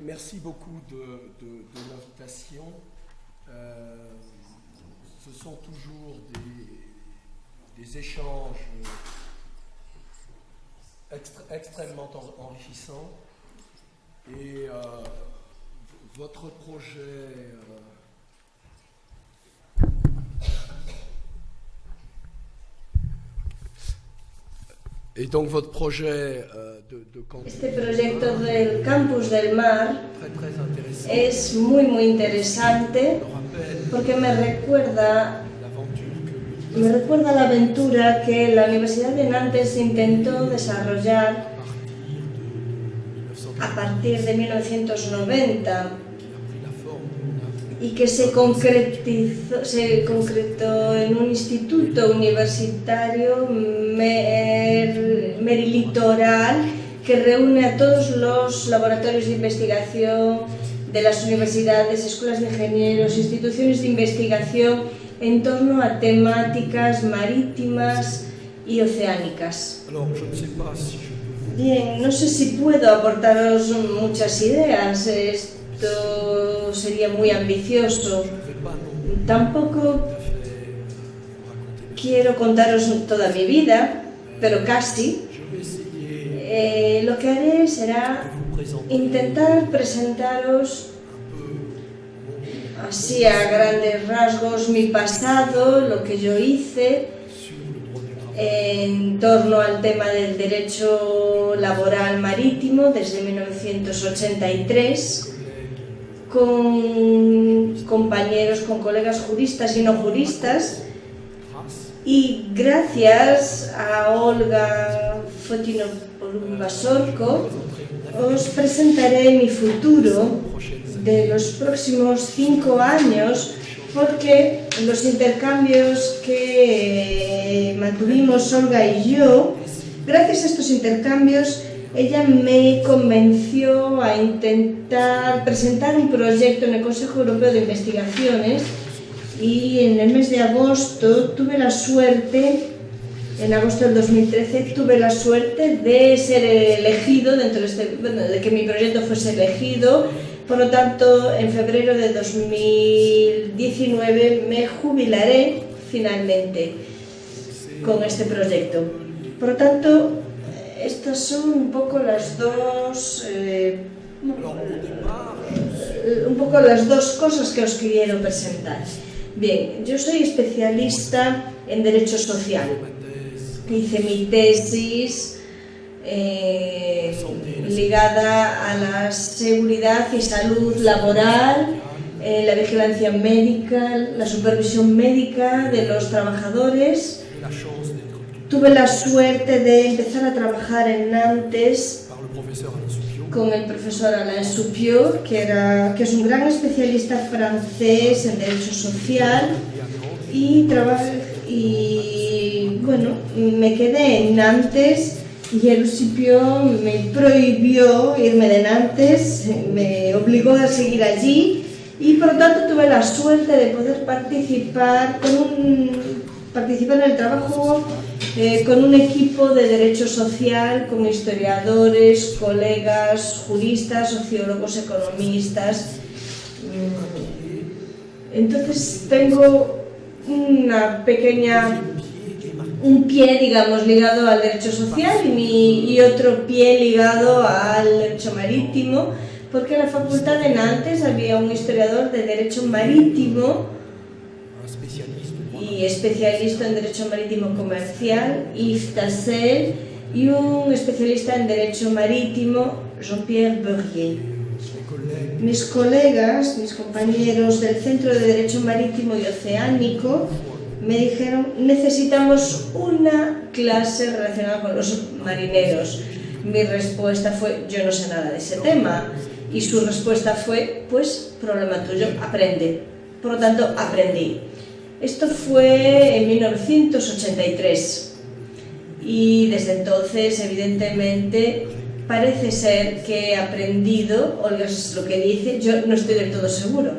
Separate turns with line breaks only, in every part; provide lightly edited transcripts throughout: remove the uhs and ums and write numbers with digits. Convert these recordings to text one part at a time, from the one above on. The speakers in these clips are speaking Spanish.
Merci beaucoup de l'invitation. Ce sont toujours des échanges extrêmement enrichissants. Et votre projet
Este proyecto del Campus del Mar es muy interesante porque me recuerda la aventura que la Universidad de Nantes intentó desarrollar a partir de 1990 y que se concretó en un instituto universitario merilitoral que reúne a todos los laboratorios de investigación de las universidades, escuelas de ingenieros, instituciones de investigación en torno a temáticas marítimas y oceánicas. Bien, no sé si puedo aportaros muchas ideas, esto sería muy ambicioso. Tampoco quiero contaros toda mi vida, pero casi. Lo que haré será intentar presentaros así a grandes rasgos mi pasado, lo que yo hice en torno al tema del derecho laboral marítimo desde 1983, con compañeros, con colegas juristas y no juristas, y gracias a Olga Fotino-Basorko os presentaré mi futuro de los próximos 5 años, porque los intercambios que mantuvimos Olga y yo, gracias a estos intercambios, ella me convenció a intentar presentar un proyecto en el Consejo Europeo de Investigaciones, y en el mes de agosto tuve la suerte, en agosto del 2013, tuve la suerte de ser elegido dentro de de que mi proyecto fuese elegido. Por lo tanto, en febrero de 2019 me jubilaré finalmente con este proyecto. Por lo tanto, estas son un poco las dos cosas que os quiero presentar. Bien, yo soy especialista en Derecho Social. Hice mi tesis ligada a la seguridad y salud laboral, la vigilancia médica, la supervisión médica de los trabajadores. Tuve la suerte de empezar a trabajar en Nantes con el profesor Alain Soupiot, que es un gran especialista francés en derecho social, y bueno, me quedé en Nantes y el Soupiot me prohibió irme de Nantes, me obligó a seguir allí, y por lo tanto tuve la suerte de poder participar en el trabajo con un equipo de derecho social, con historiadores, colegas, juristas, sociólogos, economistas. Entonces tengo un pie, digamos, ligado al derecho social y otro pie ligado al derecho marítimo, porque en la Facultad de Nantes había un historiador de derecho marítimo y especialista en derecho marítimo comercial, Yves Tassel, y un especialista en derecho marítimo, Jean-Pierre Beurrier. Mis compañeros del Centro de Derecho Marítimo y Oceánico me dijeron: necesitamos una clase relacionada con los marineros. Mi respuesta fue: yo no sé nada de ese tema. Y su respuesta fue: pues, problema tuyo, aprende. Por lo tanto, aprendí. Esto fue en 1983 y desde entonces, evidentemente, parece ser que he aprendido. Olga es lo que dice, yo no estoy del todo seguro.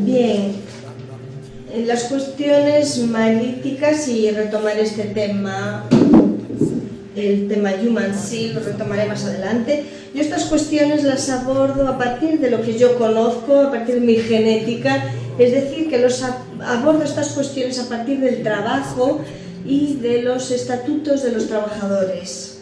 Bien, las cuestiones maríticas, y retomar este tema, el tema Human Seal, lo retomaré más adelante. Yo estas cuestiones las abordo a partir de lo que yo conozco, a partir de mi genética, es decir, que abordo estas cuestiones a partir del trabajo y de los estatutos de los trabajadores.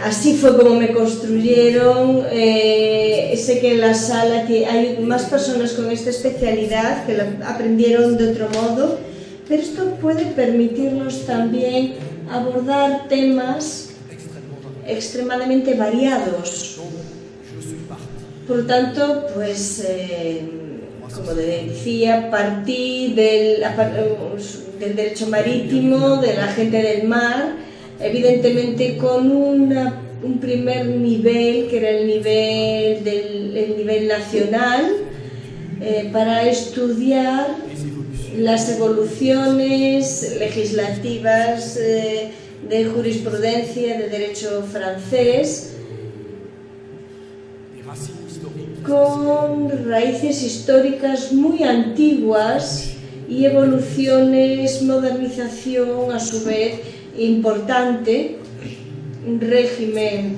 Así fue como me construyeron. Sé que en la sala hay más personas con esta especialidad que la aprendieron de otro modo, pero esto puede permitirnos también abordar temas extremadamente variados. Por lo tanto, pues, como decía, partí del derecho marítimo, de la gente del mar, evidentemente con un primer nivel, que era el nivel nacional, para estudiar las evoluciones legislativas de jurisprudencia de derecho francés, con raíces históricas muy antiguas y evoluciones, modernización a su vez importante, un régimen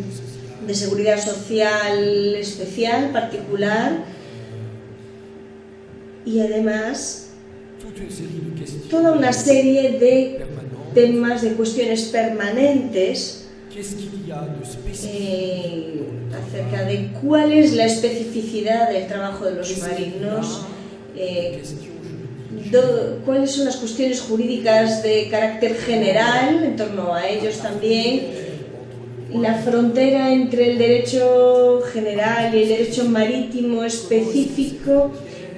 de seguridad social especial, particular, y además toda una serie de temas, de cuestiones permanentes acerca de cuál es la especificidad del trabajo de los marinos, cuáles son las cuestiones jurídicas de carácter general en torno a ellos también, la frontera entre el derecho general y el derecho marítimo específico,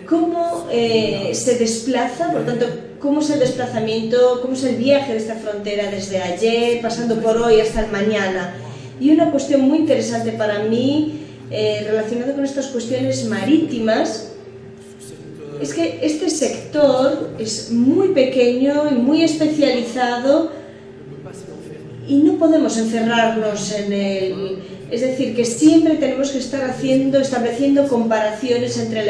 cómo se desplaza, por lo tanto, cómo es el desplazamiento, cómo es el viaje de esta frontera desde ayer, pasando por hoy hasta el mañana. Y una cuestión muy interesante para mí, relacionada con estas cuestiones marítimas, es que este sector es muy pequeño y muy especializado y no podemos encerrarnos en él. Es decir, que siempre tenemos que estar estableciendo comparaciones entre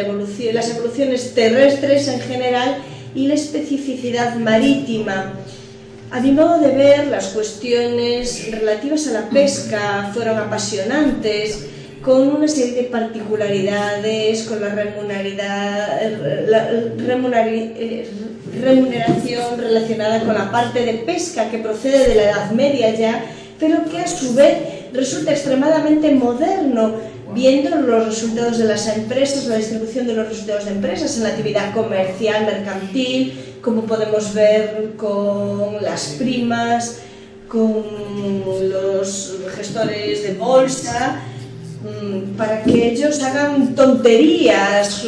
las evoluciones terrestres en general y la especificidad marítima. A mi modo de ver, las cuestiones relativas a la pesca fueron apasionantes, con una serie de particularidades, con la remuneración relacionada con la parte de pesca que procede de la Edad Media ya, pero que a su vez resulta extremadamente moderno, viendo los resultados de las empresas, la distribución de los resultados de empresas en la actividad comercial, mercantil, como podemos ver con las primas, con los gestores de bolsa, para que ellos hagan tonterías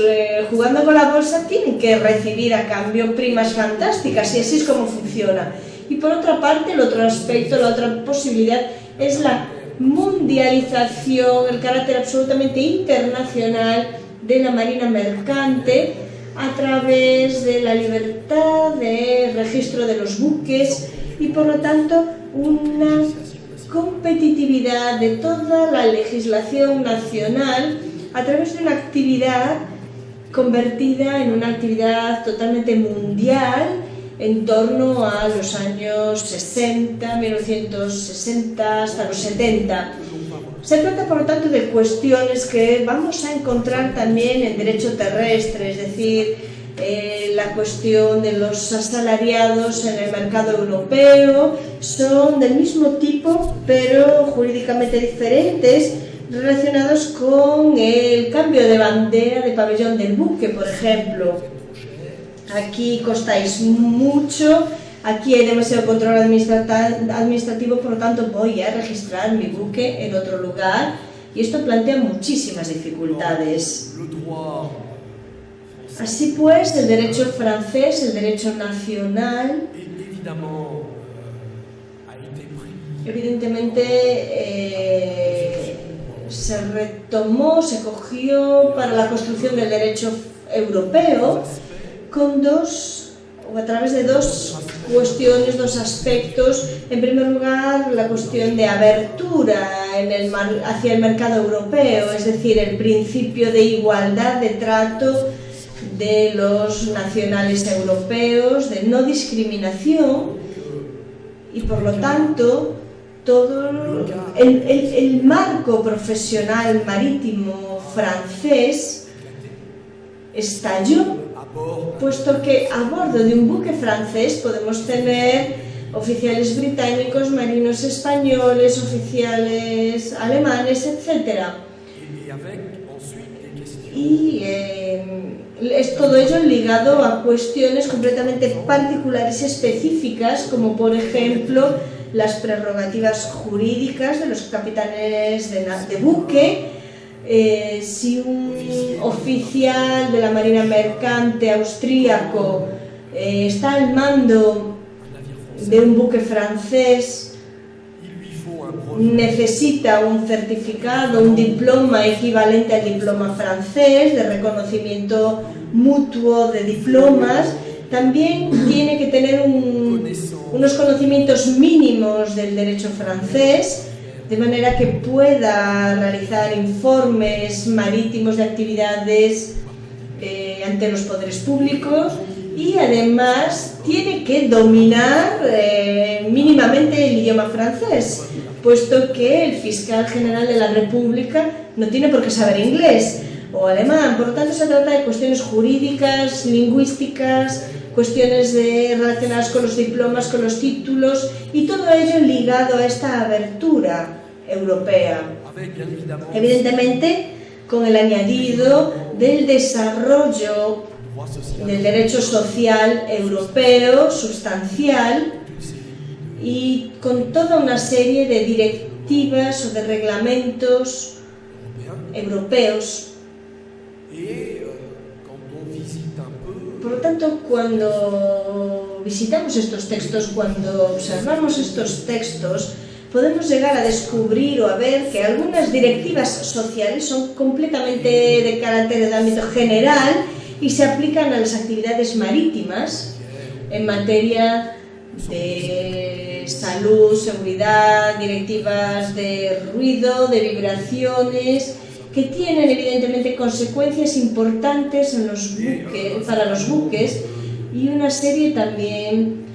jugando con la bolsa tienen que recibir a cambio primas fantásticas, y así es como funciona. Y por otra parte, el otro aspecto, la otra posibilidad es la mundialización, el carácter absolutamente internacional de la marina mercante a través de la libertad de registro de los buques y por lo tanto una competitividad de toda la legislación nacional a través de una actividad convertida en una actividad totalmente mundial en torno a los años 60, 1960 hasta los 70. Se trata, por lo tanto, de cuestiones que vamos a encontrar también en derecho terrestre, es decir, la cuestión de los asalariados en el mercado europeo son del mismo tipo, pero jurídicamente diferentes, relacionados con el cambio de bandera de pabellón del buque, por ejemplo. Aquí costáis mucho, aquí hay demasiado control administrativo, por lo tanto voy a registrar mi buque en otro lugar, y esto plantea muchísimas dificultades. Así pues, el derecho francés, el derecho nacional, evidentemente se retomó, se cogió para la construcción del derecho europeo a través de dos cuestiones, dos aspectos. En primer lugar, la cuestión de abertura hacia el mercado europeo, es decir, el principio de igualdad de trato de los nacionales europeos, de no discriminación, y por lo tanto todo el marco profesional marítimo francés estalló, puesto que a bordo de un buque francés podemos tener oficiales británicos, marinos españoles, oficiales alemanes, etc. Y es todo ello ligado a cuestiones completamente particulares y específicas, como por ejemplo las prerrogativas jurídicas de los capitanes de buque. Si un oficial de la marina mercante austríaco está al mando de un buque francés, necesita un certificado, un diploma equivalente al diploma francés de reconocimiento mutuo de diplomas. También tiene que tener unos conocimientos mínimos del derecho francés, de manera que pueda realizar informes marítimos de actividades ante los poderes públicos, y además tiene que dominar mínimamente el idioma francés, puesto que el fiscal general de la República no tiene por qué saber inglés o alemán. Por lo tanto, se trata de cuestiones jurídicas, lingüísticas, cuestiones relacionadas con los diplomas, con los títulos, y todo ello ligado a esta abertura europea. Evidentemente, con el añadido del desarrollo del derecho social europeo sustancial, y con toda una serie de directivas o de reglamentos europeos. Por lo tanto, cuando visitamos estos textos, cuando observamos estos textos, podemos llegar a descubrir o a ver que algunas directivas sociales son completamente de carácter de ámbito general y se aplican a las actividades marítimas en materia de salud, seguridad, directivas de ruido, de vibraciones, que tienen evidentemente consecuencias importantes en para los buques, y una serie también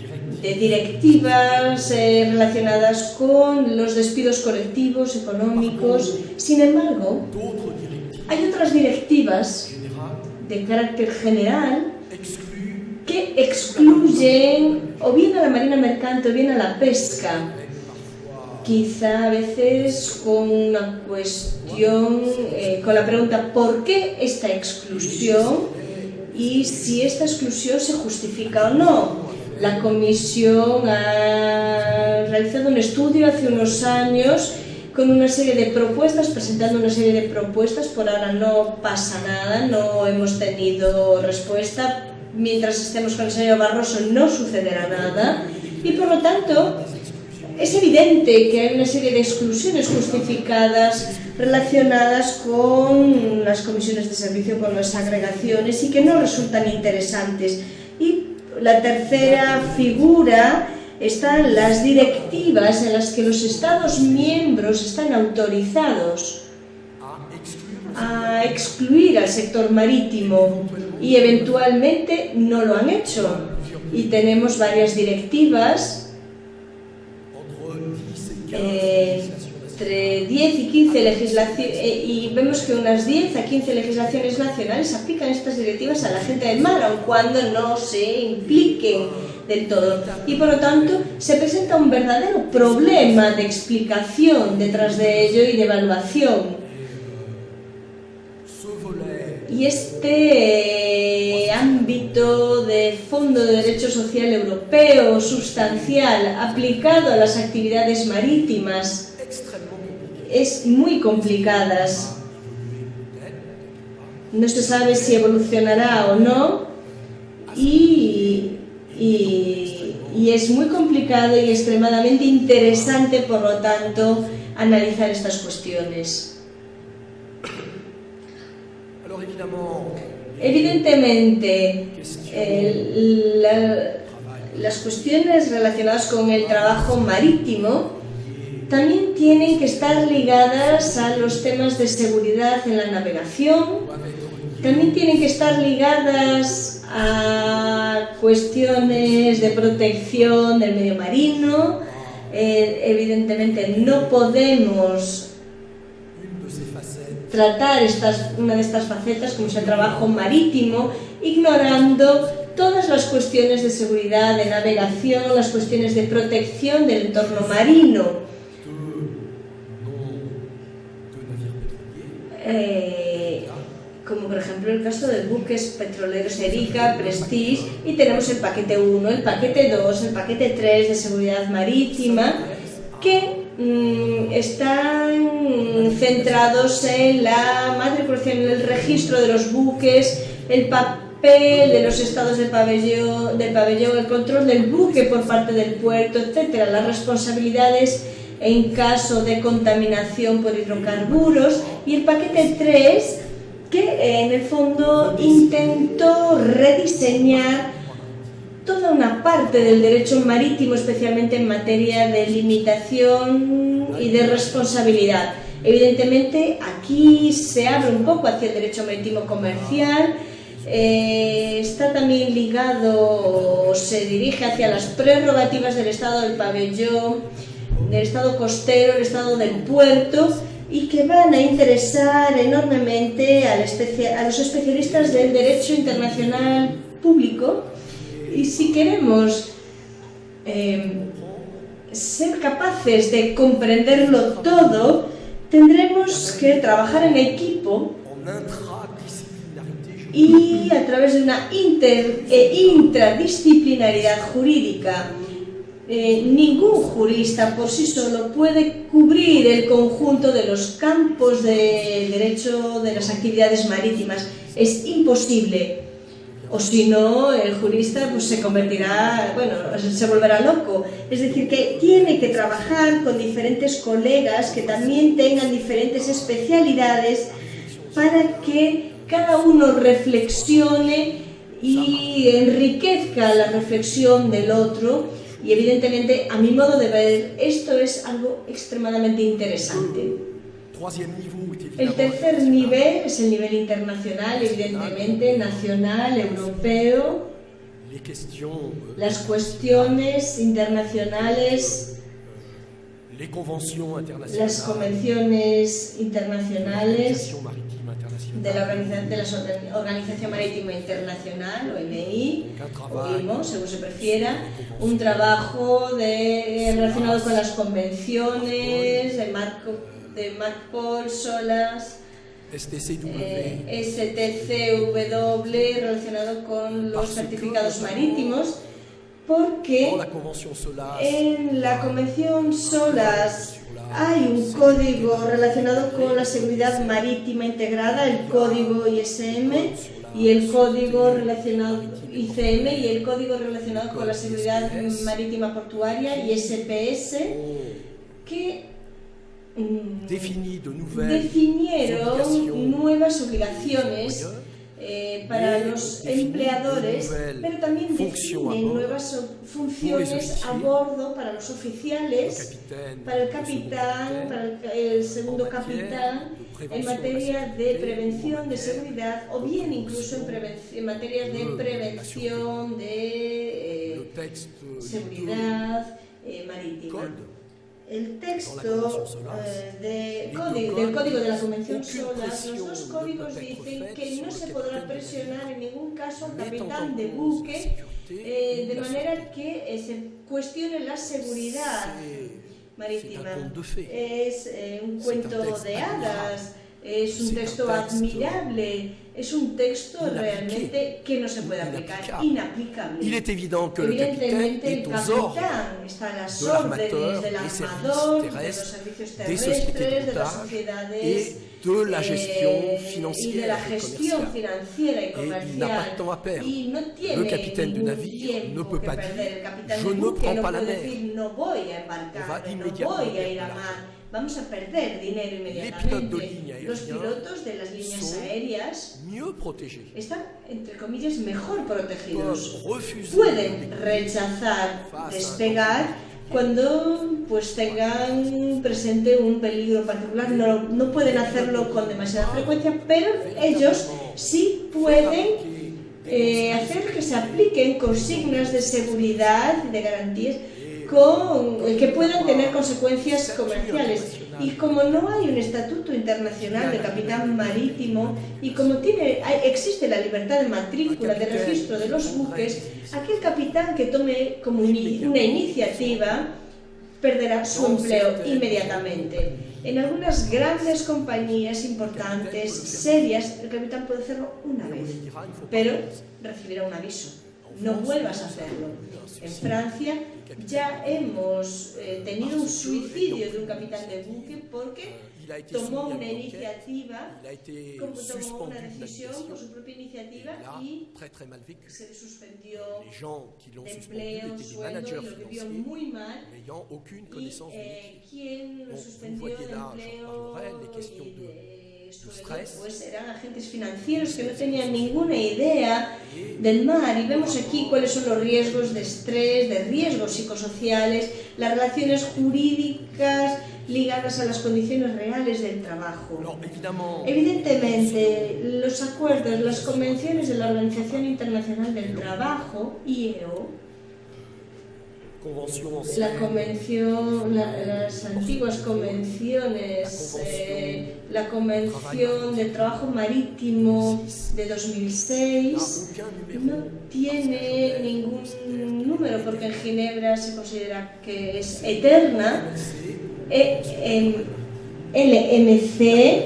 de directivas relacionadas con los despidos colectivos, económicos. Sin embargo, hay otras directivas de carácter general que excluyen o bien a la marina mercante o bien a la pesca, quizá a veces con una cuestión, con la pregunta ¿por qué esta exclusión? Y si esta exclusión se justifica o no. La Comisión ha realizado un estudio hace unos años con una serie de propuestas, presentando una serie de propuestas. Por ahora no pasa nada, no hemos tenido respuesta. Mientras estemos con el señor Barroso no sucederá nada, y por lo tanto es evidente que hay una serie de exclusiones justificadas relacionadas con las comisiones de servicio, con las agregaciones, y que no resultan interesantes. Y la tercera figura están las directivas en las que los Estados miembros están autorizados a excluir al sector marítimo y eventualmente no lo han hecho. Y tenemos varias directivas, entre 10 y 15 legislaciones, y vemos que unas 10 a 15 legislaciones nacionales aplican estas directivas a la gente del mar, aun cuando no se impliquen del todo. Y por lo tanto se presenta un verdadero problema de explicación detrás de ello y de evaluación. Y este ámbito de Fondo de Derecho Social Europeo sustancial aplicado a las actividades marítimas es muy complicadas. No se sabe si evolucionará o no, y es muy complicado y extremadamente interesante, por lo tanto, analizar estas cuestiones. Evidentemente, las cuestiones relacionadas con el trabajo marítimo también tienen que estar ligadas a los temas de seguridad en la navegación, también tienen que estar ligadas a cuestiones de protección del medio marino, Evidentemente no podemos tratar una de estas facetas, como es el trabajo marítimo, ignorando todas las cuestiones de seguridad, de navegación, las cuestiones de protección del entorno marino. Como por ejemplo el caso de buques petroleros Erika, Prestige, y tenemos el paquete 1, el paquete 2, el paquete 3 de seguridad marítima, que están centrados en la matriculación, en el registro de los buques, el papel de los estados del pabellón, el control del buque por parte del puerto, etc. Las responsabilidades en caso de contaminación por hidrocarburos, y el paquete 3, que en el fondo intentó rediseñar toda una parte del derecho marítimo, especialmente en materia de limitación y de responsabilidad. Evidentemente aquí se abre un poco hacia el derecho marítimo comercial, está también ligado, se dirige hacia las prerrogativas del estado del pabellón, del estado costero, el estado del puerto, y que van a interesar enormemente a los especialistas del derecho internacional público. Y si queremos ser capaces de comprenderlo todo, tendremos que trabajar en equipo y a través de una intradisciplinaridad jurídica. Ningún jurista por sí solo puede cubrir el conjunto de los campos de derecho de las actividades marítimas. Es imposible. O si no, el jurista pues se convertirá, se volverá loco. Es decir, que tiene que trabajar con diferentes colegas que también tengan diferentes especialidades para que cada uno reflexione y enriquezca la reflexión del otro. Y evidentemente, a mi modo de ver, esto es algo extremadamente interesante. El tercer nivel es el nivel internacional, evidentemente, nacional, europeo. Las cuestiones internacionales, las convenciones internacionales de la Organización Marítima Internacional, OMI, o IMO, según se prefiera, un trabajo relacionado con las convenciones de MARPOL, SOLAS, STCW, relacionado con los certificados marítimos, porque en la Convención SOLAS hay un código relacionado con la seguridad marítima integrada, el código ISM, y el código relacionado ICM, y el código relacionado con la seguridad marítima portuaria, ISPS, que definieron nuevas obligaciones para los empleadores, pero también definen nuevas funciones a bordo para los oficiales, para el capitán, para el segundo capitán, en materia de prevención de seguridad, o bien incluso en materia de prevención de seguridad marítima. El texto del Código de la Convención SOLAS, los dos códigos dicen que no se podrá presionar en ningún caso al capitán de buque de manera que se cuestione la seguridad marítima. Es un cuento de hadas, es un texto admirable, es un texto realmente que no se puede aplicar, inaplicable. Evidentemente el capitán está a las órdenes del armador, de los servicios terrestres, de las sociedades y de la gestión financiera y comercial, y no tiene ningún tiempo que perder. El capitán de buque no puede decir no voy a embarcar, no voy a ir a mar. Vamos a perder dinero inmediatamente. Los pilotos de las líneas aéreas están, entre comillas, mejor protegidos. Pueden rechazar despegar cuando tengan presente un peligro particular. No pueden hacerlo con demasiada frecuencia, pero ellos sí pueden hacer que se apliquen consignas de seguridad, de garantías, que puedan tener consecuencias comerciales. Y como no hay un estatuto internacional de capitán marítimo y como existe la libertad de matrícula, de registro de los buques, aquel capitán que tome como una iniciativa perderá su empleo inmediatamente. En algunas grandes compañías importantes, serias, el capitán puede hacerlo una vez, pero recibirá un aviso. No vuelvas a hacerlo. En Francia ya hemos tenido un suicidio de un capitán de buque porque tomó una iniciativa, tomó una decisión por su propia iniciativa y se le suspendió de empleo, sueldo, y lo vivió muy mal. Y quien lo suspendió de empleo y pues eran agentes financieros que no tenían ninguna idea del mar, y vemos aquí cuáles son los riesgos de estrés, de riesgos psicosociales, las relaciones jurídicas ligadas a las condiciones reales del trabajo. Evidentemente, los acuerdos, las convenciones de la Organización Internacional del Trabajo, ILO, la convención, las antiguas convenciones, la Convención del Trabajo Marítimo de 2006 no tiene ningún número porque en Ginebra se considera que es eterna. LMC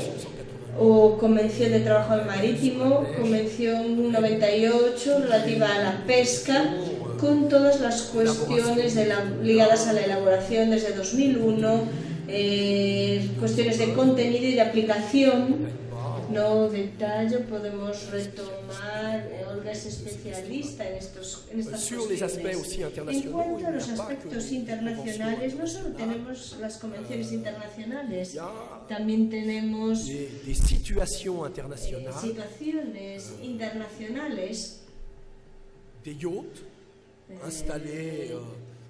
o Convención de Trabajo Marítimo, Convención 98 relativa a la pesca, con todas las cuestiones ligadas a la elaboración desde 2001, cuestiones de contenido y de aplicación. No detallo, podemos retomar, Olga es especialista en estas cuestiones. En cuanto a los aspectos internacionales, no solo tenemos las convenciones internacionales, también tenemos situaciones internacionales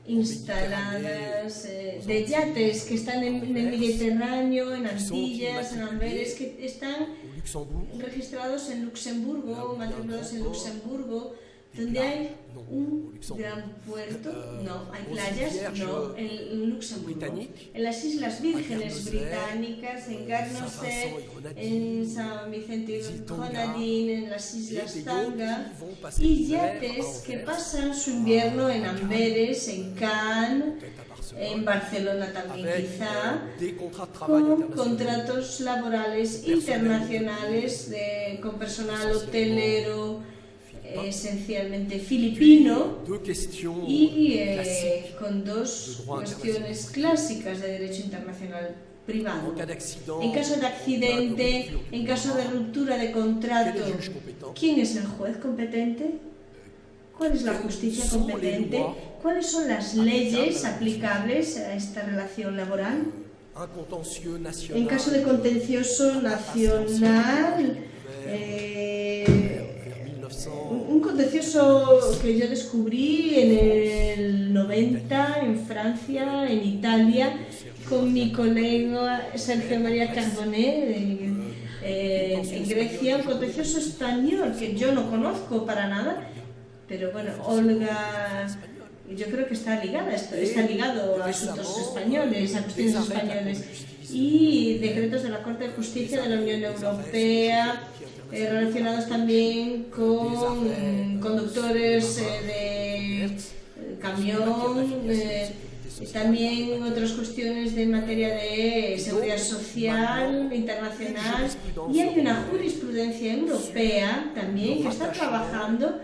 instaladas de yates que están en el Mediterráneo, en Antillas, en Amberes, que están registrados en Luxemburgo, matriculados en Luxemburgo, donde hay un gran puerto, no, hay playas, no, en Luxemburgo, en las Islas Vírgenes Británicas, en Guernsey, en San Vicente y Grenadín, en las Islas Tonga, y yates que pasan su invierno en Amberes, en Cannes, en Barcelona también quizá, con contratos laborales internacionales con personal hotelero, esencialmente filipino, y con dos cuestiones clásicas de derecho internacional privado. En caso de accidente, en caso de ruptura de contrato, ¿quién es el juez competente? ¿Cuál es la justicia competente? ¿Cuáles son las leyes aplicables a esta relación laboral? En caso de contencioso nacional, un contencioso que yo descubrí en el 90 en Francia, en Italia, con mi colega Sergio María Carbonet en Grecia, un contencioso español que yo no conozco para nada, pero bueno, Olga, yo creo que está ligado a asuntos españoles, a cuestiones españoles, y decretos de la Corte de Justicia de la Unión Europea, relacionados también con conductores de camión, también otras cuestiones de materia de seguridad social internacional, y hay una jurisprudencia europea también que está trabajando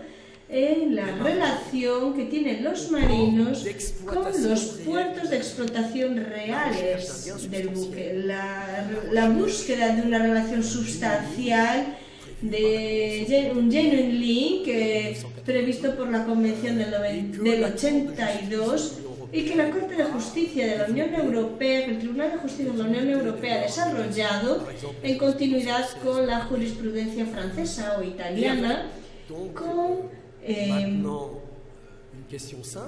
en la relación que tienen los marinos con los puertos de explotación reales del buque, la búsqueda de una relación sustancial, de un genuine link previsto por la Convención del 82, y que la Corte de Justicia de la Unión Europea, que el Tribunal de Justicia de la Unión Europea ha desarrollado en continuidad con la jurisprudencia francesa o italiana, con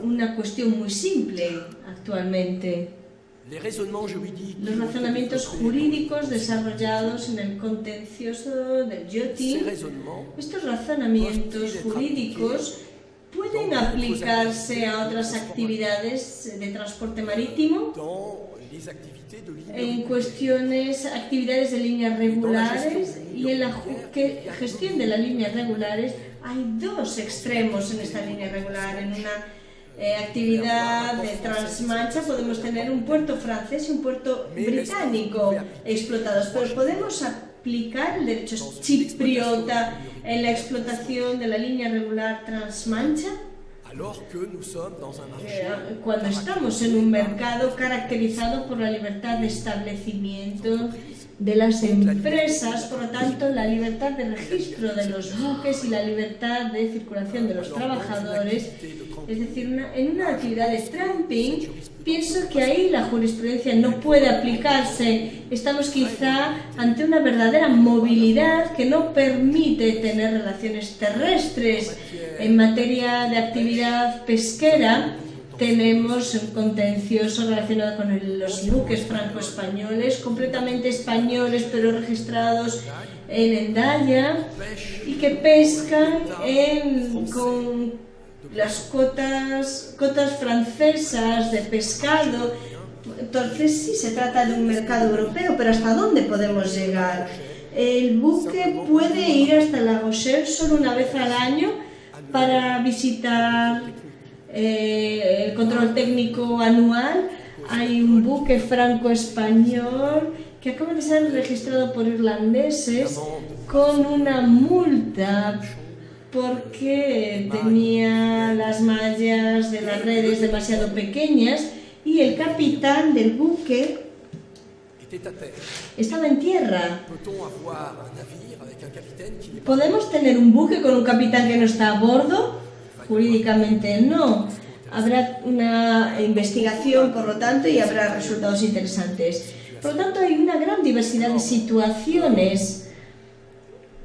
una cuestión muy simple actualmente. Los razonamientos jurídicos desarrollados en el contencioso del yachting, estos razonamientos jurídicos pueden pueden aplicarse a otras actividades de transporte marítimo en cuestiones, actividades de líneas regulares, y en la gestión de las líneas regulares hay dos extremos en esta línea regular. En una actividad de transmancha podemos tener un puerto francés y un puerto británico explotados, pero podemos aplicar el derecho chipriota en la explotación de la línea regular transmancha cuando estamos en un mercado caracterizado por la libertad de establecimiento de las empresas, por lo tanto la libertad de registro de los buques y la libertad de circulación de los trabajadores. Es decir, en una actividad de tramping, pienso que ahí la jurisprudencia no puede aplicarse. Estamos quizá ante una verdadera movilidad que no permite tener relaciones terrestres. En materia de actividad pesquera, tenemos un contencioso relacionado con los buques franco-españoles, completamente españoles pero registrados en Hendaya, y que pescan con las cotas francesas de pescado. Entonces sí se trata de un mercado europeo, pero ¿hasta dónde podemos llegar? El buque puede ir hasta La Rochelle solo una vez al año para visitar el control técnico anual. Hay un buque franco-español que acaba de ser registrado por irlandeses con una multa porque tenía las mallas de las redes demasiado pequeñas, y el capitán del buque estaba en tierra. ¿Podemos tener un buque con un capitán que no está a bordo? Jurídicamente no. Habrá una investigación, por lo tanto, y habrá resultados interesantes. Por lo tanto, hay una gran diversidad de situaciones,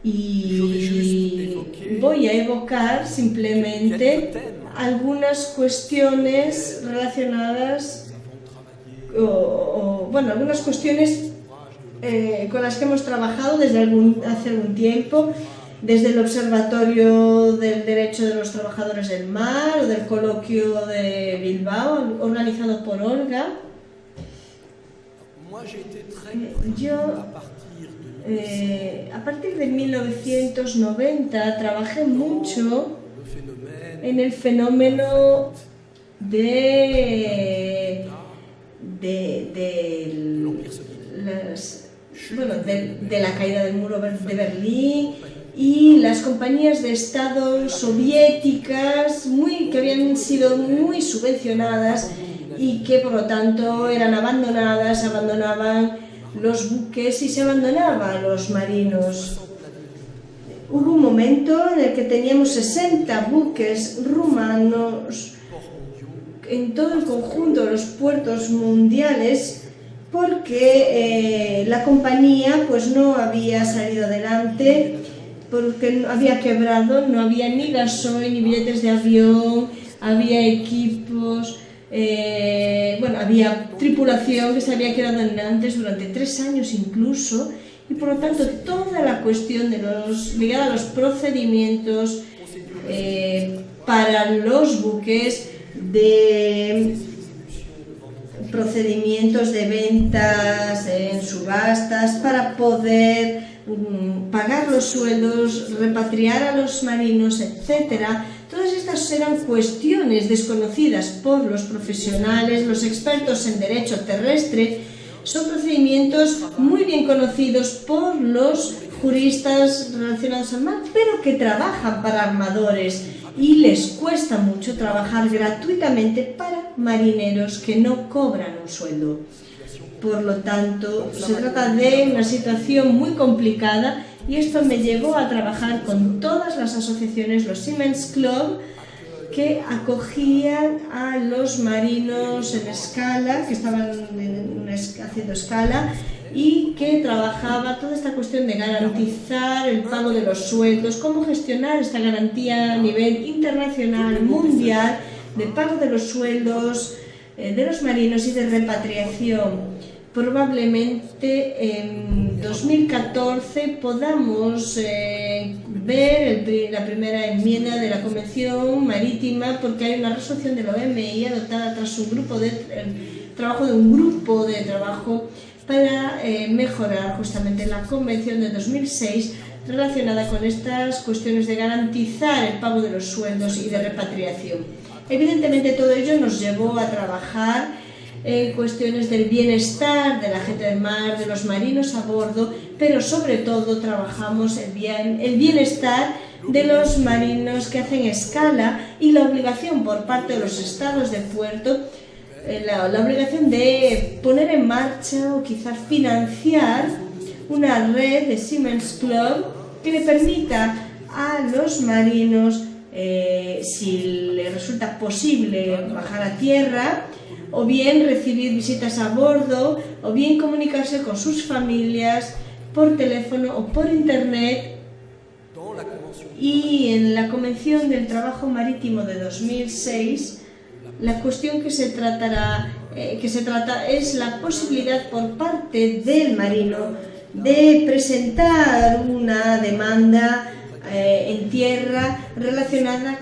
y voy a evocar simplemente algunas cuestiones relacionadas, algunas cuestiones con las que hemos trabajado desde hace algún tiempo, desde el Observatorio del Derecho de los Trabajadores del Mar o del Coloquio de Bilbao, organizado por Olga. Yo, a partir de 1990, trabajé mucho en el fenómeno de la caída del muro de Berlín, y las compañías de Estado soviéticas que habían sido muy subvencionadas y que por lo tanto eran abandonaban los buques y se abandonaban a los marinos. Hubo un momento en el que teníamos 60 buques rumanos en todo el conjunto de los puertos mundiales, porque la compañía pues no había salido adelante, porque había quebrado, no había ni gasoil ni billetes de avión, había equipos, había tripulación que se había quedado en Nantes durante 3 años incluso, y por lo tanto toda la cuestión ligada a los procedimientos para los buques, de procedimientos de ventas en subastas para poder pagar los sueldos, repatriar a los marinos, etcétera. Todas estas eran cuestiones desconocidas por los profesionales, los expertos en derecho terrestre. Son procedimientos muy bien conocidos por los juristas relacionados al mar, pero que trabajan para armadores, y les cuesta mucho trabajar gratuitamente para marineros que no cobran un sueldo. Por lo tanto, se trata de una situación muy complicada, y esto me llevó a trabajar con todas las asociaciones, los Seamen's Club, que acogían a los marinos en escala, que estaban haciendo escala, y que trabajaba toda esta cuestión de garantizar el pago de los sueldos, cómo gestionar esta garantía a nivel internacional, mundial, de pago de los sueldos de los marinos y de repatriación. probablemente en 2014 podamos ver la primera enmienda de la Convención Marítima, porque hay una resolución de la OMI adoptada tras el trabajo de un grupo de trabajo para mejorar justamente la Convención de 2006 relacionada con estas cuestiones de garantizar el pago de los sueldos y de repatriación. Evidentemente todo ello nos llevó a trabajar en cuestiones del bienestar de la gente del mar, de los marinos a bordo, pero sobre todo trabajamos el bienestar de los marinos que hacen escala y la obligación por parte de los estados de puerto, la obligación de poner en marcha o quizás financiar una red de Seamen's Club que le permita a los marinos, si les resulta posible bajar a tierra, o bien recibir visitas a bordo, o bien comunicarse con sus familias por teléfono o por internet. Y en la Convención del Trabajo Marítimo de 2006, la cuestión que se trata es la posibilidad por parte del marino de presentar una demanda en tierra relacionada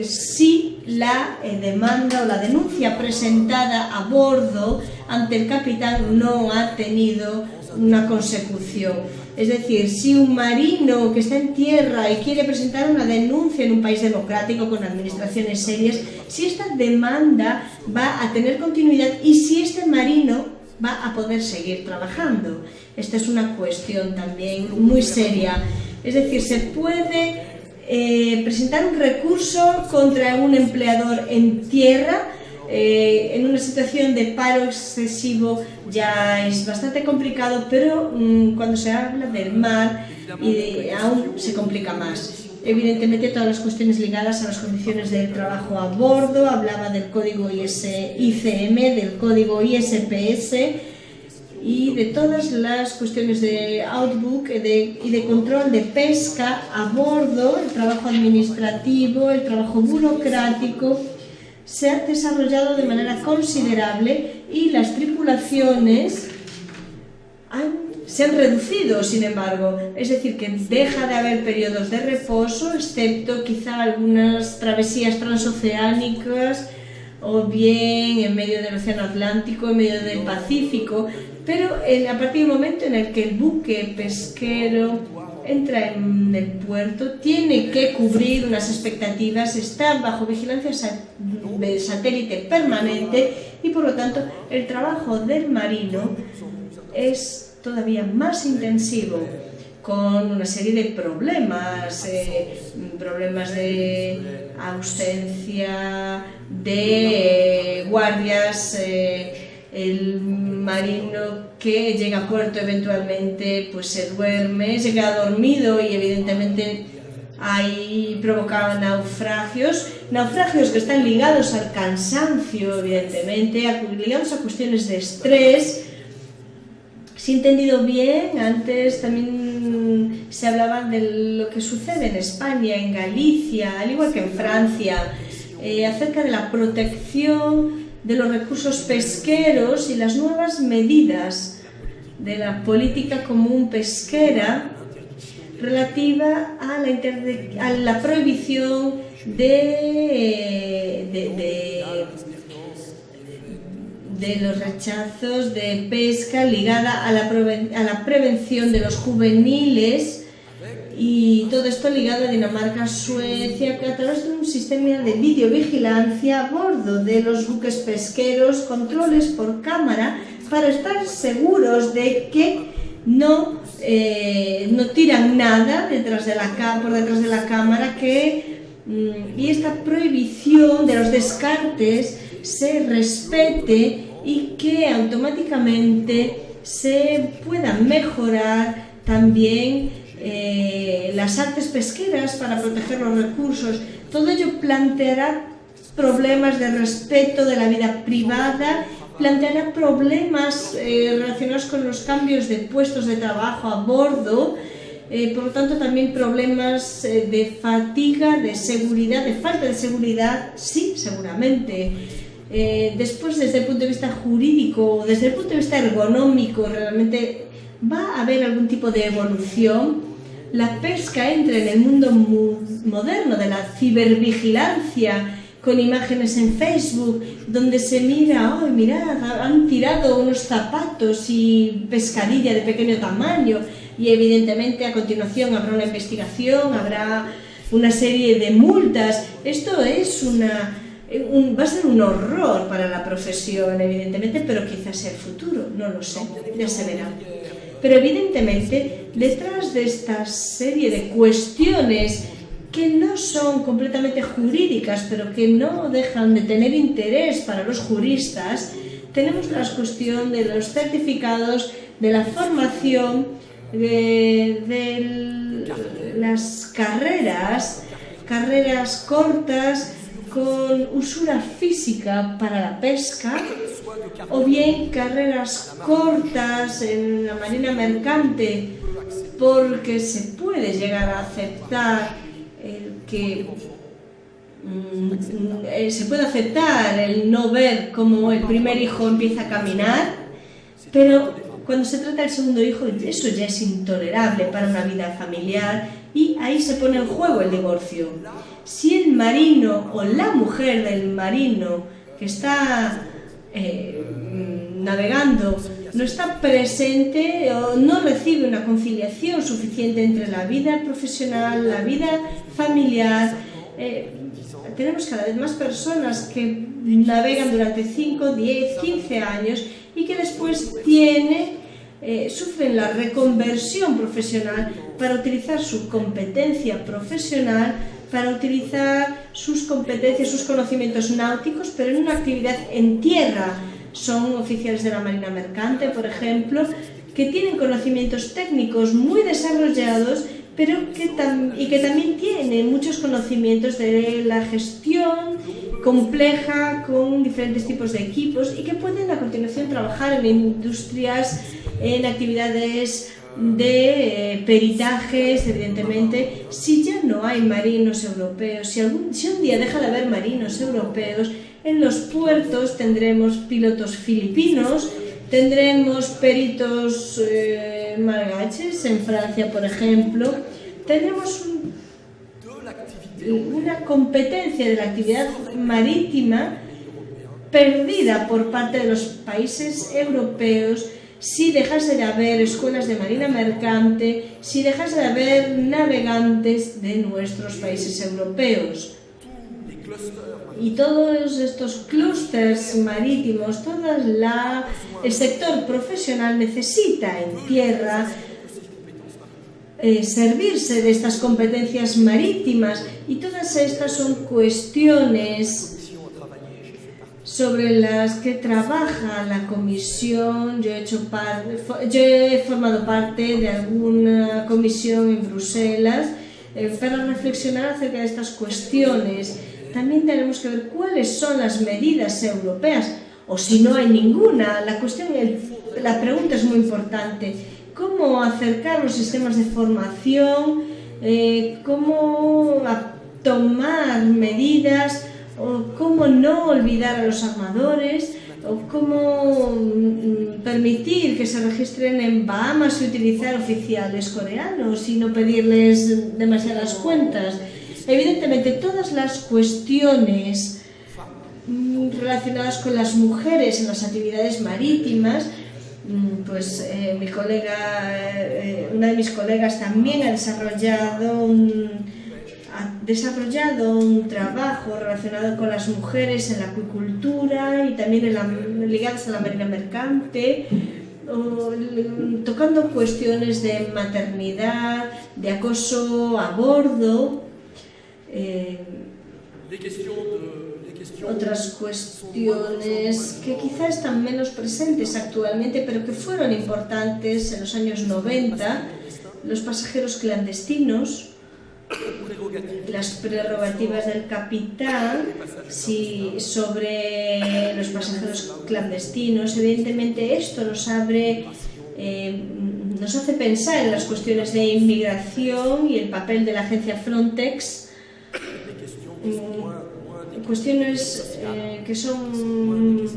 si la demanda o la denuncia presentada a bordo ante el capitán no ha tenido una consecución. Es decir, si un marino que está en tierra y quiere presentar una denuncia en un país democrático con administraciones serias, si esta demanda va a tener continuidad y si este marino va a poder seguir trabajando. Esta es una cuestión también muy seria. Es decir, se puede presentar un recurso contra un empleador en tierra. En una situación de paro excesivo ya es bastante complicado, pero cuando se habla del mar aún se complica más. Evidentemente todas las cuestiones ligadas a las condiciones del trabajo a bordo, hablaba del código ICM, del código ISPS y de todas las cuestiones de outbook y de control de pesca a bordo, el trabajo administrativo, el trabajo burocrático, se ha desarrollado de manera considerable y las tripulaciones se han reducido, sin embargo. Es decir, que deja de haber periodos de reposo, excepto quizá algunas travesías transoceánicas o bien en medio del Océano Atlántico, en medio del Pacífico, pero a partir del momento en el que el buque pesquero entra en el puerto, tiene que cubrir unas expectativas, está bajo vigilancia de satélite permanente y por lo tanto el trabajo del marino es todavía más intensivo, con una serie de problemas, problemas de ausencia de guardias, el marino que llega a puerto eventualmente pues se duerme, se queda dormido y evidentemente ahí provoca naufragios que están ligados al cansancio, evidentemente, ligados a cuestiones de estrés. Si he entendido bien, antes también se hablaba de lo que sucede en España, en Galicia, al igual que en Francia, acerca de la protección de los recursos pesqueros y las nuevas medidas de la política común pesquera relativa a la prohibición de los rechazos de pesca ligada a la prevención de los juveniles, y todo esto ligado a Dinamarca, Suecia, a través de un sistema de videovigilancia a bordo de los buques pesqueros, controles por cámara para estar seguros de que no tiran nada por detrás de la cámara, y esta prohibición de los descartes se respete y que automáticamente se puedan mejorar también las artes pesqueras para proteger los recursos. Todo ello planteará problemas de respeto de la vida privada, planteará problemas relacionados con los cambios de puestos de trabajo a bordo, por lo tanto también problemas de fatiga, de seguridad, de falta de seguridad, sí, seguramente. después desde el punto de vista jurídico, desde el punto de vista ergonómico, realmente va a haber algún tipo de evolución. La pesca entra en el mundo moderno de la cibervigilancia, con imágenes en Facebook, donde se mira, ¡ay, mirad, han tirado unos zapatos y pescadilla de pequeño tamaño! Y evidentemente a continuación habrá una investigación, habrá una serie de multas. Esto es va a ser un horror para la profesión, evidentemente, pero quizás sea el futuro, no lo sé, ya se verá. Pero evidentemente, detrás de esta serie de cuestiones que no son completamente jurídicas, pero que no dejan de tener interés para los juristas, tenemos la cuestión de los certificados, de la formación, de las carreras cortas con usura física para la pesca, o bien carreras cortas en la marina mercante, porque se puede llegar a aceptar el no ver cómo el primer hijo empieza a caminar, pero cuando se trata del segundo hijo, eso ya es intolerable para una vida familiar y ahí se pone en juego el divorcio. Si el marino o la mujer del marino que está navegando no está presente o no recibe una conciliación suficiente entre la vida profesional, la vida familiar, tenemos cada vez más personas que navegan durante 5, 10, 15 años y que después sufren la reconversión profesional para utilizar su competencia profesional, para utilizar sus competencias, sus conocimientos náuticos, pero en una actividad en tierra. Son oficiales de la marina mercante, por ejemplo, que tienen conocimientos técnicos muy desarrollados, pero que también tienen muchos conocimientos de la gestión compleja con diferentes tipos de equipos y que pueden a continuación trabajar en industrias, en actividades de peritajes, evidentemente. Si ya no hay marinos europeos, si un día deja de haber marinos europeos, en los puertos tendremos pilotos filipinos, tendremos peritos malgaches en Francia, por ejemplo. Tendremos una competencia de la actividad marítima perdida por parte de los países europeos si dejase de haber escuelas de marina mercante, si dejase de haber navegantes de nuestros países europeos. Y todos estos clústeres marítimos, el sector profesional necesita en tierra servirse de estas competencias marítimas, y todas estas son cuestiones sobre las que trabaja la comisión. Yo he formado parte de alguna comisión en Bruselas para reflexionar acerca de estas cuestiones. También tenemos que ver cuáles son las medidas europeas, o si no hay ninguna. La pregunta es muy importante. ¿Cómo acercar los sistemas de formación? ¿Cómo tomar medidas? ¿O cómo no olvidar a los armadores? ¿O cómo permitir que se registren en Bahamas y utilizar oficiales coreanos y no pedirles demasiadas cuentas? Evidentemente, todas las cuestiones relacionadas con las mujeres en las actividades marítimas, pues una de mis colegas también ha desarrollado un trabajo relacionado con las mujeres en la acuicultura y también ligadas a la marina mercante, tocando cuestiones de maternidad, de acoso a bordo. Otras cuestiones que quizá están menos presentes actualmente, pero que fueron importantes en los años 90, los pasajeros clandestinos, las prerrogativas del capitán sobre los pasajeros clandestinos. Evidentemente esto nos hace pensar en las cuestiones de inmigración y el papel de la agencia Frontex, cuestiones que son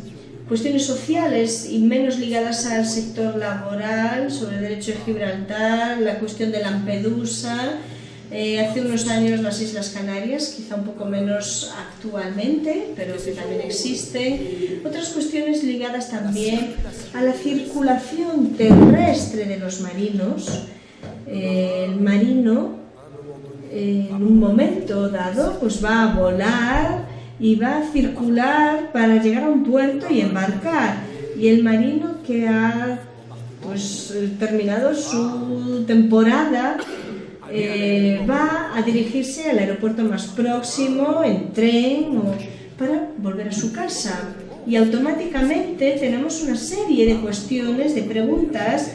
cuestiones sociales y menos ligadas al sector laboral, sobre el derecho de Gibraltar, la cuestión de Lampedusa, hace unos años las Islas Canarias, quizá un poco menos actualmente, pero que también existen. Otras cuestiones ligadas también a la circulación terrestre de los marinos. El marino, en un momento dado, pues va a volar y va a circular para llegar a un puerto y embarcar. Y el marino que ha pues terminado su temporada va a dirigirse al aeropuerto más próximo en tren o para volver a su casa. Y automáticamente tenemos una serie de cuestiones, de preguntas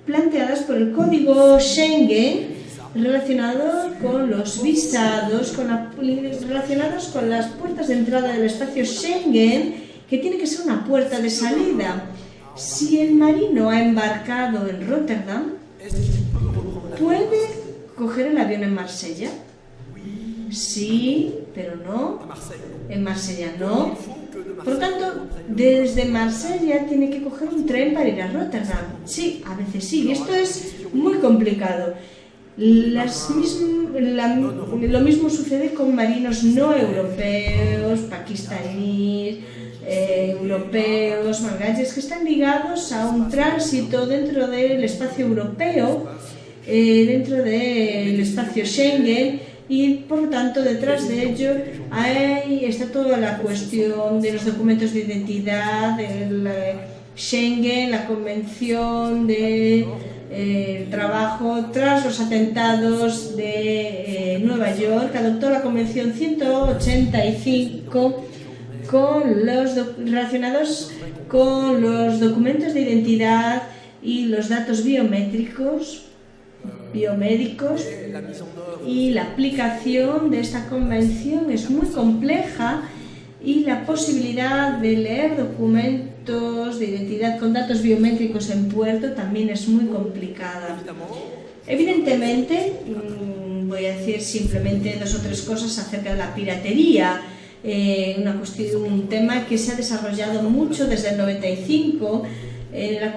planteadas por el código Schengen relacionado con los visados, relacionados con las puertas de entrada del espacio Schengen, que tiene que ser una puerta de salida. Si el marino ha embarcado en Rotterdam, ¿puede coger el avión en Marsella? Sí, pero no. En Marsella no. Por lo tanto, desde Marsella tiene que coger un tren para ir a Rotterdam. Sí, a veces sí. Y esto es muy complicado. Lo mismo sucede con marinos no europeos, pakistaníes, europeos, malgaches, que están ligados a un tránsito dentro del espacio europeo, dentro del espacio Schengen, y por lo tanto detrás de ello está toda la cuestión de los documentos de identidad, del Schengen, la convención de trabajo tras los atentados de Nueva York. Adoptó la convención 185 relacionados con los documentos de identidad y los datos biomédicos, y la aplicación de esta convención es muy compleja, y la posibilidad de leer documentos de identidad con datos biométricos en puerto también es muy complicada. Evidentemente, voy a decir simplemente 2 o 3 cosas acerca de la piratería, un tema que se ha desarrollado mucho desde el 95, en el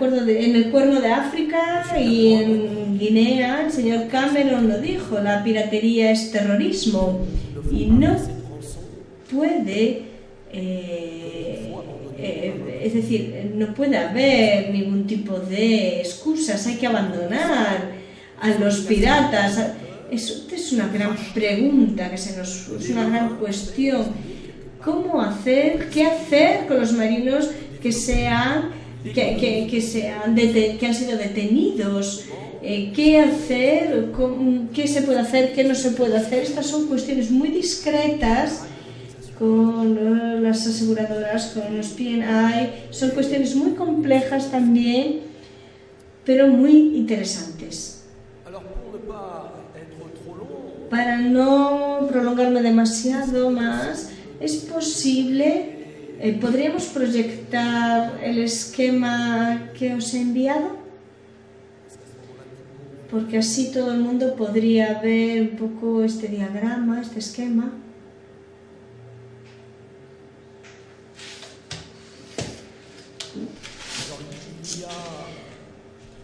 Cuerno de África y en Guinea. El señor Cameron lo dijo: la piratería es terrorismo y no puede, es decir, no puede haber ningún tipo de excusas. Hay que abandonar a los piratas. Esta es una gran pregunta es una gran cuestión. ¿Cómo hacer? ¿Qué hacer con los marinos que han sido detenidos? ¿Qué hacer? ¿Qué se puede hacer? ¿Qué no se puede hacer? Estas son cuestiones muy discretas con las aseguradoras, con los P&I. Son cuestiones muy complejas también, pero muy interesantes. Para no prolongarme demasiado más, es posible, ¿podríamos proyectar el esquema que os he enviado? Porque así todo el mundo podría ver un poco este diagrama, este esquema.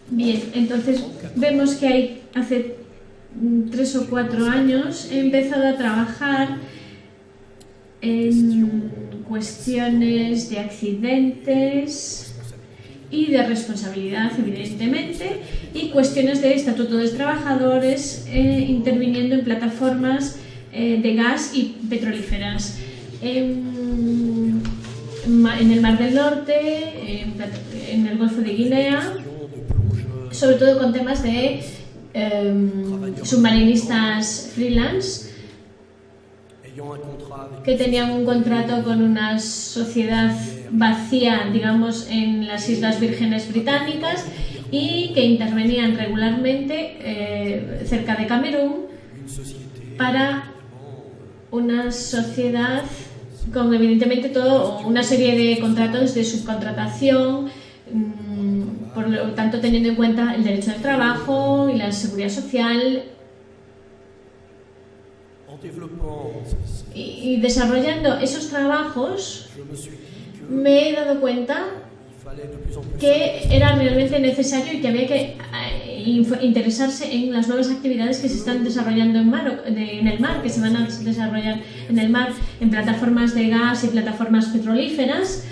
Bien, entonces vemos que hace 3 o 4 años he empezado a trabajar en cuestiones de accidentes y de responsabilidad, evidentemente, y cuestiones de estatuto de trabajadores, interviniendo en plataformas de gas y petrolíferas en el Mar del Norte, en el Golfo de Guinea, sobre todo con temas de submarinistas freelance que tenían un contrato con una sociedad vacía, digamos, en las Islas Vírgenes Británicas, y que intervenían regularmente cerca de Camerún para una sociedad con, evidentemente, una serie de contratos de subcontratación, por lo tanto teniendo en cuenta el derecho del trabajo y la seguridad social.
Y desarrollando esos trabajos
je me suis dit
me he dado cuenta
qu'il fallait de plus en plus
que era realmente necesario y que había que interesarse en las nuevas actividades que se están desarrollando en el mar, que se van a desarrollar en el mar, en plataformas de gas y plataformas petrolíferas,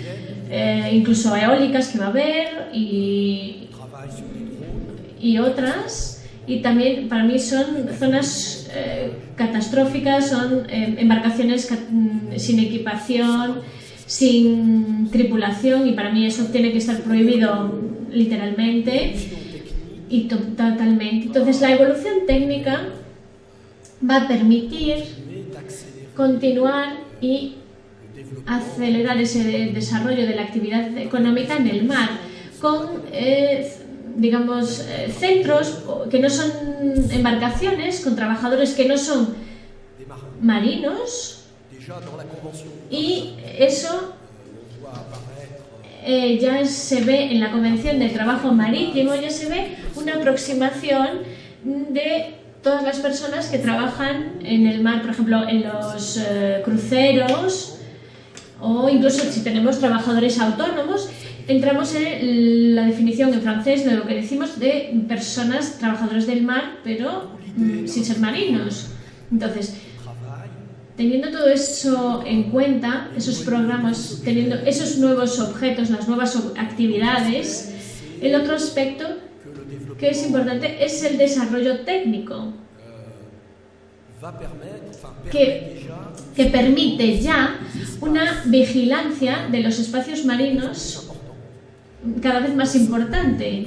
incluso eólicas que va a haber
travail sur les drones.
y otras. Y también para mí son zonas catastróficas, son embarcaciones sin equipación, sin tripulación, y para mí eso tiene que estar prohibido literalmente y totalmente. Entonces la evolución técnica va a permitir continuar y acelerar ese desarrollo de la actividad económica en el mar con digamos, centros que no son embarcaciones, con trabajadores que no son marinos, y eso ya se ve en la Convención del Trabajo Marítimo, ya se ve una aproximación de todas las personas que trabajan en el mar, por ejemplo, en los cruceros, o incluso si tenemos trabajadores autónomos. Entramos en la definición en francés de lo que decimos de personas, trabajadores del mar, pero sin ser marinos. Entonces, teniendo todo eso en cuenta, esos programas, teniendo esos nuevos objetos, las nuevas actividades, el otro aspecto que es importante es el desarrollo técnico, que permite ya una vigilancia de los espacios marinos cada vez más importante.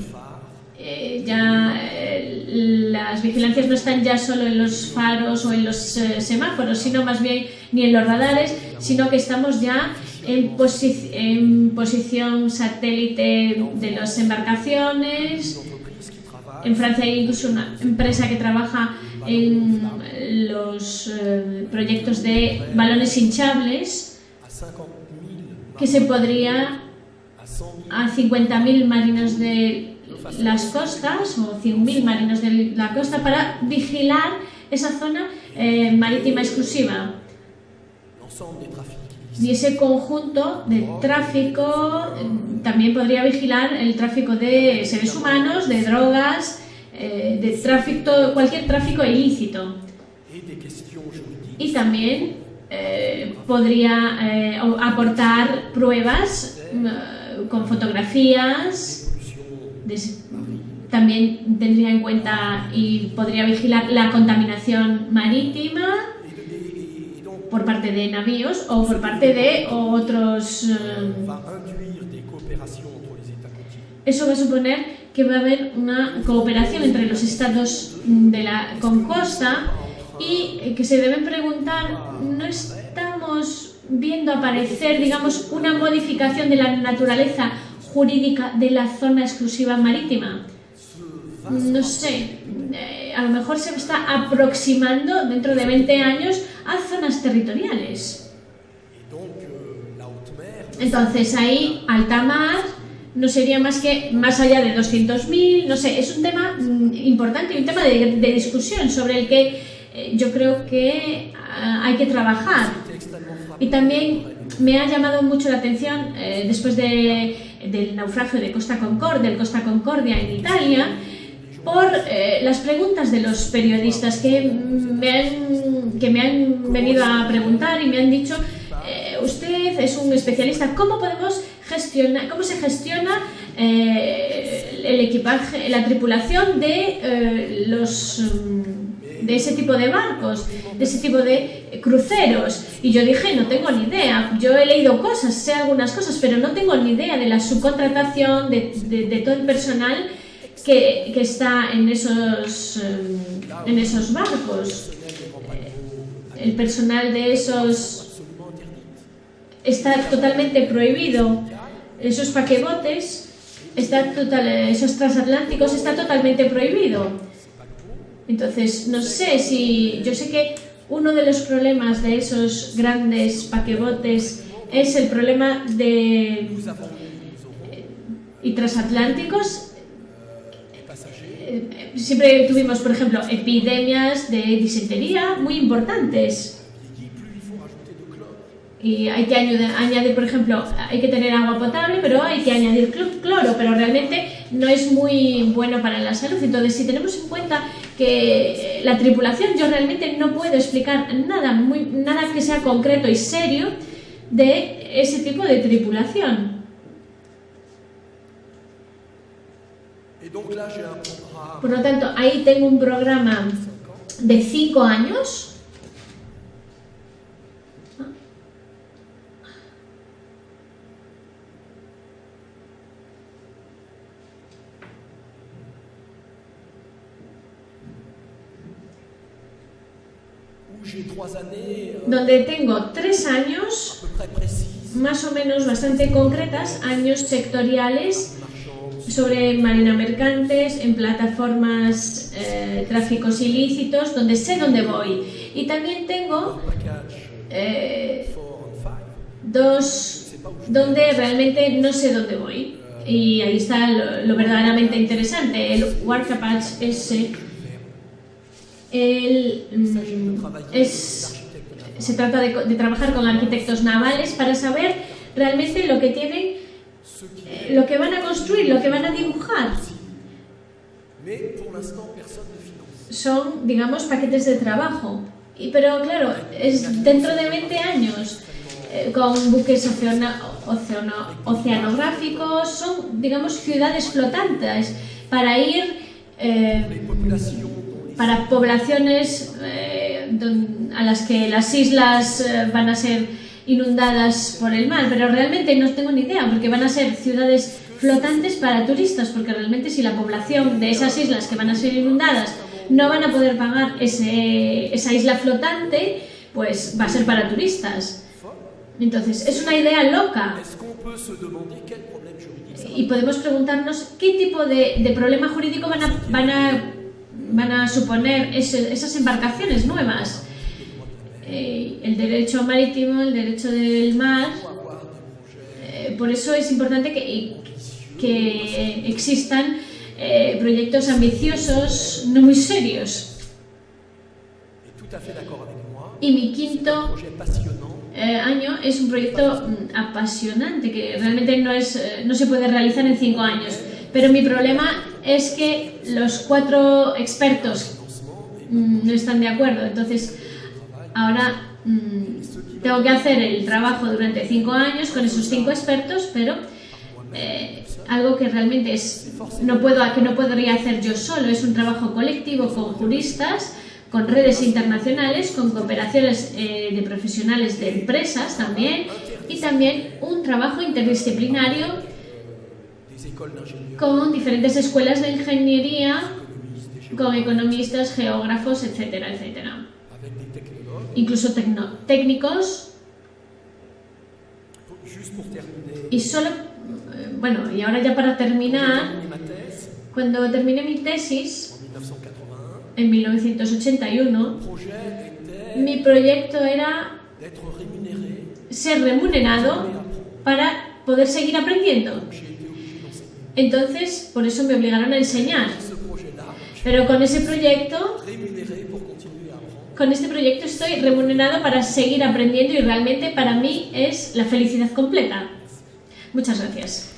Las vigilancias no están ya solo en los faros o en los semáforos, sino más bien ni en los radares, sino que estamos ya en posición satélite de las embarcaciones. En Francia hay incluso una empresa que trabaja en los proyectos de balones hinchables, que se podría a 50.000 marinos de las costas o 100.000 marinos de la costa para vigilar esa zona marítima exclusiva. Y ese conjunto de tráfico también podría vigilar el tráfico de seres humanos, de drogas, de tráfico, cualquier tráfico ilícito. Y también podría aportar pruebas con fotografías. También tendría en cuenta y podría vigilar la contaminación marítima por parte de navíos o por parte de otros. Eso va a suponer que va a haber una cooperación entre los estados con costa y que se deben preguntar, ¿no estamos viendo aparecer, digamos, una modificación de la naturaleza jurídica de la zona exclusiva marítima? No sé, a lo mejor se está aproximando dentro de 20 años a zonas territoriales. Entonces ahí, alta mar, no sería más que más allá de 200.000, no sé, es un tema importante, un tema de discusión sobre el que yo creo que hay que trabajar. Y también me ha llamado mucho la atención, después del naufragio de del Costa Concordia en Italia, por las preguntas de los periodistas que me han venido a preguntar y me han dicho, usted es un especialista, ¿cómo se gestiona el equipaje, la tripulación de ese tipo de barcos, de ese tipo de cruceros? Y yo dije, no tengo ni idea. Yo he leído cosas, sé algunas cosas, pero no tengo ni idea de la subcontratación, de todo el personal que está en esos barcos. El personal de esos está totalmente prohibido. Esos paquebotes, esos transatlánticos, está totalmente prohibido. Entonces, no sé si... Yo sé que uno de los problemas de esos grandes paquebotes es el problema y transatlánticos. Siempre tuvimos, por ejemplo, epidemias de disentería muy importantes. Y hay que añadir, por ejemplo, hay que tener agua potable, pero hay que añadir cloro, pero realmente no es muy bueno para la salud. Entonces, si tenemos en cuenta que la tripulación, yo realmente no puedo explicar nada que sea concreto y serio de ese tipo de tripulación. Por lo tanto, ahí tengo un programa de 5 años. Donde tengo 3 años más o menos bastante concretas, años sectoriales sobre marina mercantes, en plataformas, tráficos ilícitos, donde sé dónde voy. Y también tengo 2 donde realmente no sé dónde voy. Y ahí está lo verdaderamente interesante, el Warcapatch S. Se trata de trabajar con arquitectos navales para saber realmente lo que tienen, lo que van a construir, lo que van a dibujar. Son, digamos, paquetes de trabajo. Pero claro, es dentro de 20 años, con buques oceanográficos, son, digamos, ciudades flotantes para ir... para poblaciones a las que las islas van a ser inundadas por el mar, pero realmente no tengo ni idea, porque van a ser ciudades flotantes para turistas, porque realmente si la población de esas islas que van a ser inundadas no van a poder pagar esa isla flotante, pues va a ser para turistas. Entonces, es una idea loca. Y podemos preguntarnos qué tipo de problema jurídico van a suponer esas embarcaciones nuevas. El derecho marítimo, el derecho del mar. Por eso es importante que existan proyectos ambiciosos, no muy serios. Y mi quinto año es un proyecto apasionante, que realmente no se puede realizar en 5 años. Pero mi problema es que los 4 expertos no están de acuerdo. Entonces, ahora tengo que hacer el trabajo durante 5 años con esos 5 expertos, pero algo que realmente no podría hacer yo solo. Es un trabajo colectivo con juristas, con redes internacionales, con cooperaciones de profesionales de empresas también, y también un trabajo interdisciplinario con diferentes escuelas de ingeniería, con economistas, geógrafos, etcétera, etcétera. Incluso técnicos. Y y ahora ya para terminar, cuando terminé mi tesis en 1981, mi proyecto era ser remunerado para poder seguir aprendiendo. Entonces, por eso me obligaron a enseñar. Pero con este proyecto estoy remunerado para seguir aprendiendo y realmente para mí es la felicidad completa. Muchas gracias.